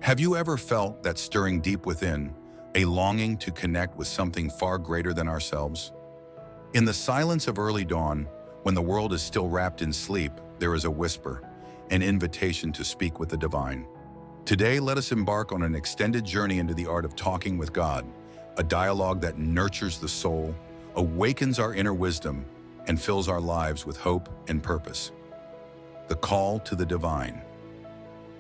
Have you ever felt that stirring deep within, a longing to connect with something far greater than ourselves? In the silence of early dawn, when the world is still wrapped in sleep, there is a whisper, an invitation to speak with the divine. Today, let us embark on an extended journey into the art of talking with God, a dialogue that nurtures the soul, awakens our inner wisdom, and fills our lives with hope and purpose. The call to the divine.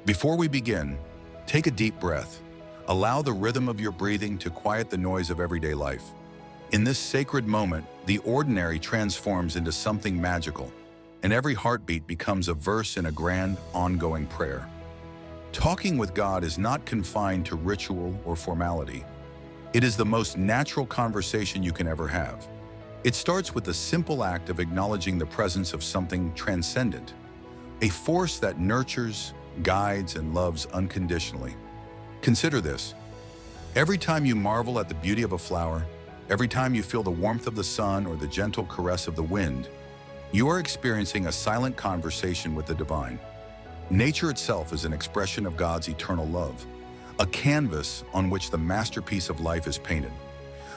Before we begin, take a deep breath. Allow the rhythm of your breathing to quiet the noise of everyday life. In this sacred moment, the ordinary transforms into something magical, and every heartbeat becomes a verse in a grand, ongoing prayer. Talking with God is not confined to ritual or formality. It is the most natural conversation you can ever have. It starts with the simple act of acknowledging the presence of something transcendent, a force that nurtures, guides, and loves unconditionally. Consider this. Every time you marvel at the beauty of a flower, every time you feel the warmth of the sun or the gentle caress of the wind, you are experiencing a silent conversation with the divine. Nature itself is an expression of God's eternal love, a canvas on which the masterpiece of life is painted.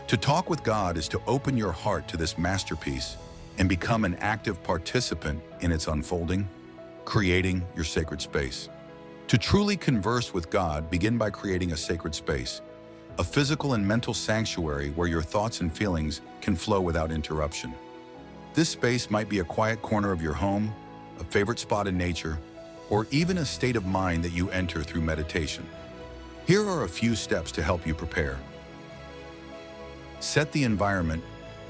To talk with God is to open your heart to this masterpiece and become an active participant in its unfolding, creating your sacred space. To truly converse with God, begin by creating a sacred space, a physical and mental sanctuary where your thoughts and feelings can flow without interruption. This space might be a quiet corner of your home, a favorite spot in nature, or even a state of mind that you enter through meditation. Here are a few steps to help you prepare. Set the environment,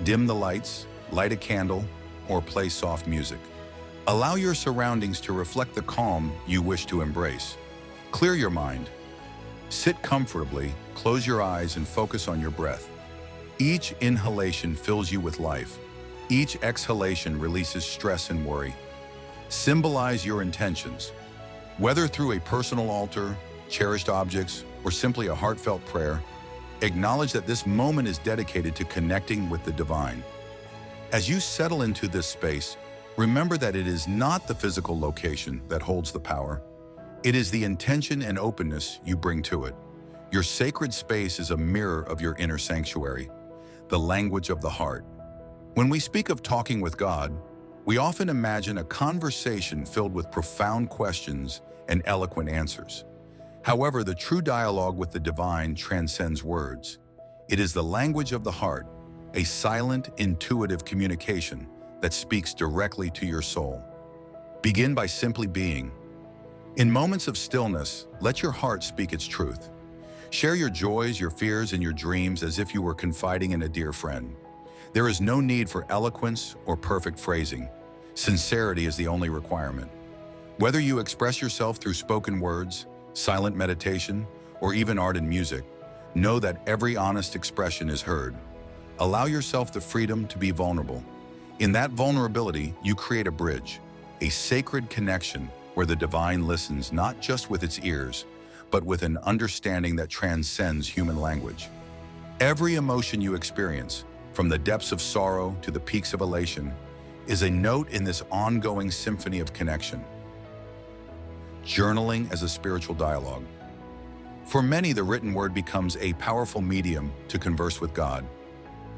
dim the lights, light a candle, or play soft music. Allow your surroundings to reflect the calm you wish to embrace. Clear your mind. Sit comfortably, close your eyes, and focus on your breath. Each inhalation fills you with life. Each exhalation releases stress and worry. Symbolize your intentions. Whether through a personal altar, cherished objects, or simply a heartfelt prayer, acknowledge that this moment is dedicated to connecting with the divine. As you settle into this space, remember that it is not the physical location that holds the power. It is the intention and openness you bring to it. Your sacred space is a mirror of your inner sanctuary, the language of the heart. When we speak of talking with God, we often imagine a conversation filled with profound questions and eloquent answers. However, the true dialogue with the divine transcends words. It is the language of the heart, a silent, intuitive communication that speaks directly to your soul. Begin by simply being. In moments of stillness, let your heart speak its truth. Share your joys, your fears, and your dreams as if you were confiding in a dear friend. There is no need for eloquence or perfect phrasing. Sincerity is the only requirement. Whether you express yourself through spoken words, silent meditation, or even art and music, know that every honest expression is heard. Allow yourself the freedom to be vulnerable. In that vulnerability, you create a bridge, a sacred connection where the divine listens not just with its ears, but with an understanding that transcends human language. Every emotion you experience, from the depths of sorrow to the peaks of elation, is a note in this ongoing symphony of connection. Journaling as a spiritual dialogue. For many, the written word becomes a powerful medium to converse with God.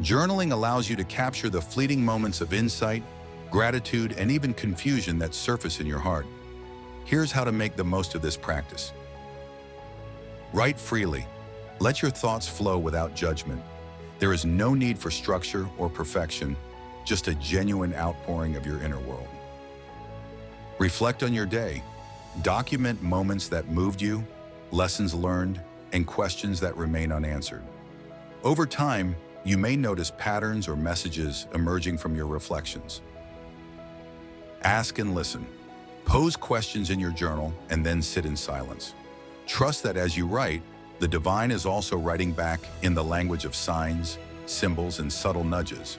Journaling allows you to capture the fleeting moments of insight, gratitude, and even confusion that surface in your heart. Here's how to make the most of this practice. Write freely. Let your thoughts flow without judgment. There is no need for structure or perfection, just a genuine outpouring of your inner world. Reflect on your day. Document moments that moved you, lessons learned, and questions that remain unanswered. Over time, you may notice patterns or messages emerging from your reflections. Ask and listen. Pose questions in your journal and then sit in silence. Trust that as you write, the divine is also writing back in the language of signs, symbols, and subtle nudges.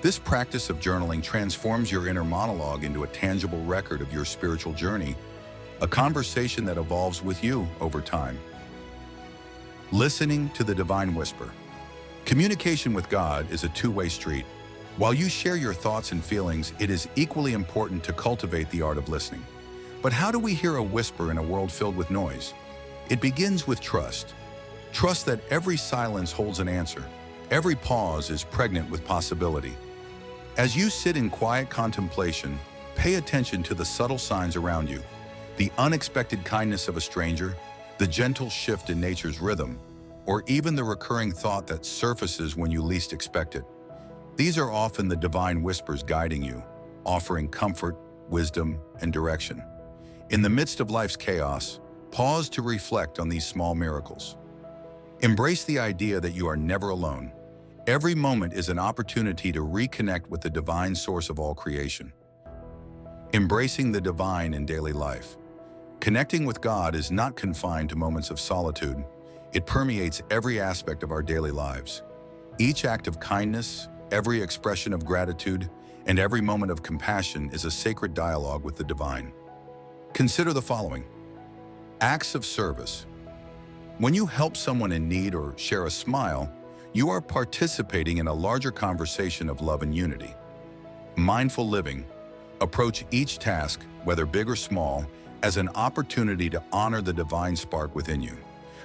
This practice of journaling transforms your inner monologue into a tangible record of your spiritual journey, a conversation that evolves with you over time. Listening to the divine whisper. Communication with God is a two-way street. While you share your thoughts and feelings, it is equally important to cultivate the art of listening. But how do we hear a whisper in a world filled with noise? It begins with trust. Trust that every silence holds an answer. Every pause is pregnant with possibility. As you sit in quiet contemplation, pay attention to the subtle signs around you, the unexpected kindness of a stranger, the gentle shift in nature's rhythm, or even the recurring thought that surfaces when you least expect it. These are often the divine whispers guiding you, offering comfort, wisdom, and direction. In the midst of life's chaos, pause to reflect on these small miracles. Embrace the idea that you are never alone. Every moment is an opportunity to reconnect with the divine source of all creation. Embracing the divine in daily life. Connecting with God is not confined to moments of solitude. It permeates every aspect of our daily lives. Each act of kindness, every expression of gratitude, and every moment of compassion is a sacred dialogue with the divine. Consider the following. Acts of service. When you help someone in need or share a smile, you are participating in a larger conversation of love and unity. Mindful living. Approach each task, whether big or small, as an opportunity to honor the divine spark within you.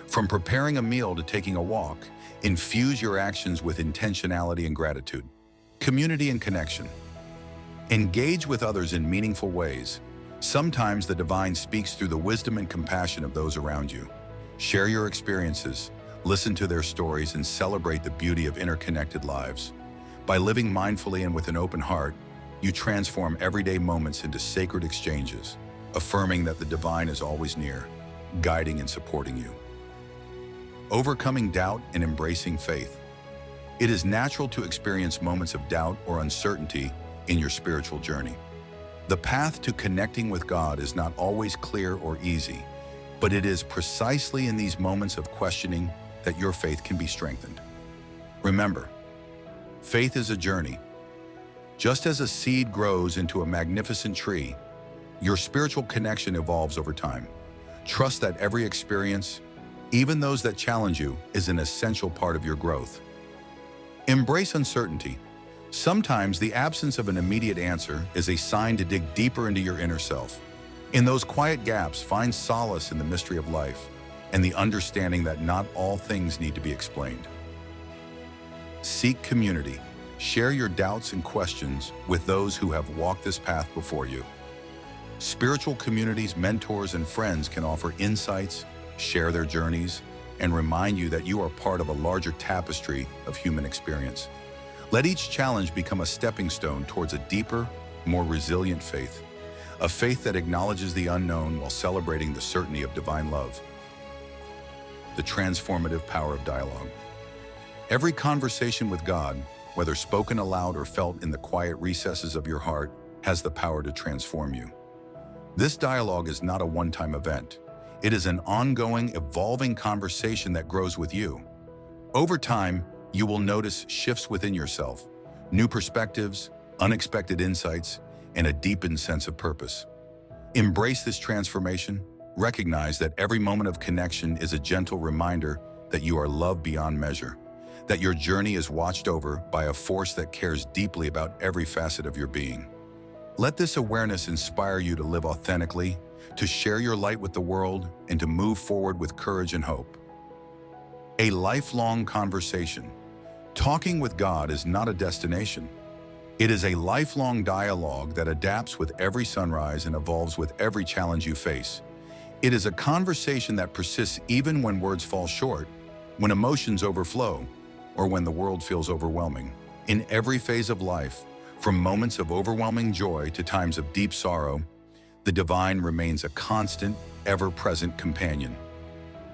From preparing a meal to taking a walk, infuse your actions with intentionality and gratitude. Community and connection. Engage with others in meaningful ways. Sometimes the divine speaks through the wisdom and compassion of those around you. Share your experiences, listen to their stories, and celebrate the beauty of interconnected lives. By living mindfully and with an open heart, you transform everyday moments into sacred exchanges, affirming that the divine is always near, guiding and supporting you. Overcoming doubt and embracing faith. It is natural to experience moments of doubt or uncertainty in your spiritual journey. The path to connecting with God is not always clear or easy, but it is precisely in these moments of questioning that your faith can be strengthened. Remember, faith is a journey. Just as a seed grows into a magnificent tree, your spiritual connection evolves over time. Trust that every experience, even those that challenge you, is an essential part of your growth. Embrace uncertainty. Sometimes the absence of an immediate answer is a sign to dig deeper into your inner self. In those quiet gaps, find solace in the mystery of life and the understanding that not all things need to be explained. Seek community. Share your doubts and questions with those who have walked this path before you. Spiritual communities, mentors, and friends can offer insights, share their journeys, and remind you that you are part of a larger tapestry of human experience. Let each challenge become a stepping stone towards a deeper, more resilient faith, a faith that acknowledges the unknown while celebrating the certainty of divine love. The transformative power of dialogue. Every conversation with God, whether spoken aloud or felt in the quiet recesses of your heart, has the power to transform you. This dialogue is not a one-time event. It is an ongoing, evolving conversation that grows with you. Over time, you will notice shifts within yourself, new perspectives, unexpected insights, and a deepened sense of purpose. Embrace this transformation. Recognize that every moment of connection is a gentle reminder that you are loved beyond measure, that your journey is watched over by a force that cares deeply about every facet of your being. Let this awareness inspire you to live authentically, to share your light with the world, and to move forward with courage and hope. A lifelong conversation. Talking with God is not a destination. It is a lifelong dialogue that adapts with every sunrise and evolves with every challenge you face. It is a conversation that persists even when words fall short, when emotions overflow, or when the world feels overwhelming. In every phase of life, from moments of overwhelming joy to times of deep sorrow, the divine remains a constant, ever-present companion.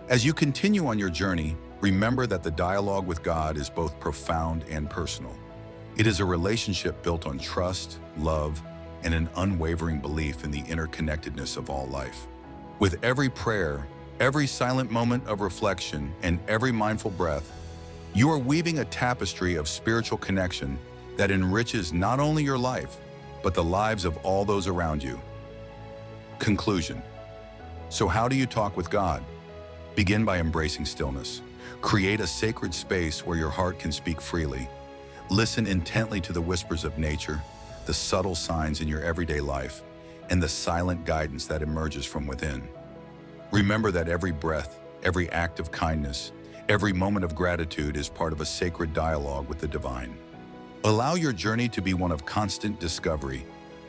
As you continue on your journey, remember that the dialogue with God is both profound and personal. It is a relationship built on trust, love, and an unwavering belief in the interconnectedness of all life. With every prayer, every silent moment of reflection, and every mindful breath, you are weaving a tapestry of spiritual connection that enriches not only your life, but the lives of all those around you. Conclusion. So how do you talk with God? Begin by embracing stillness. Create a sacred space where your heart can speak freely. Listen intently to the whispers of nature, the subtle signs in your everyday life, and the silent guidance that emerges from within. Remember that every breath, every act of kindness, every moment of gratitude is part of a sacred dialogue with the divine. Allow your journey to be one of constant discovery,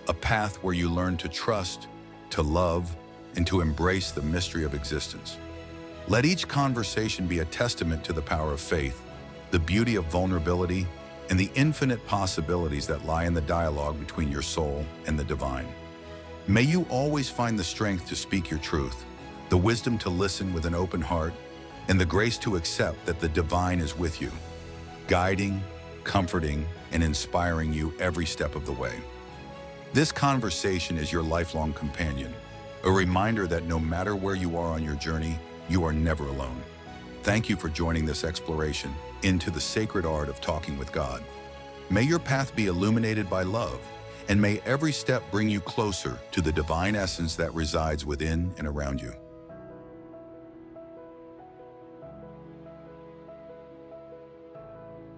a path where you learn to trust, to love, and to embrace the mystery of existence. Let each conversation be a testament to the power of faith, the beauty of vulnerability, and the infinite possibilities that lie in the dialogue between your soul and the divine. May you always find the strength to speak your truth, the wisdom to listen with an open heart, and the grace to accept that the divine is with you, guiding, comforting, and inspiring you every step of the way. This conversation is your lifelong companion, a reminder that no matter where you are on your journey, you are never alone. Thank you for joining this exploration into the sacred art of talking with God. May your path be illuminated by love, and may every step bring you closer to the divine essence that resides within and around you.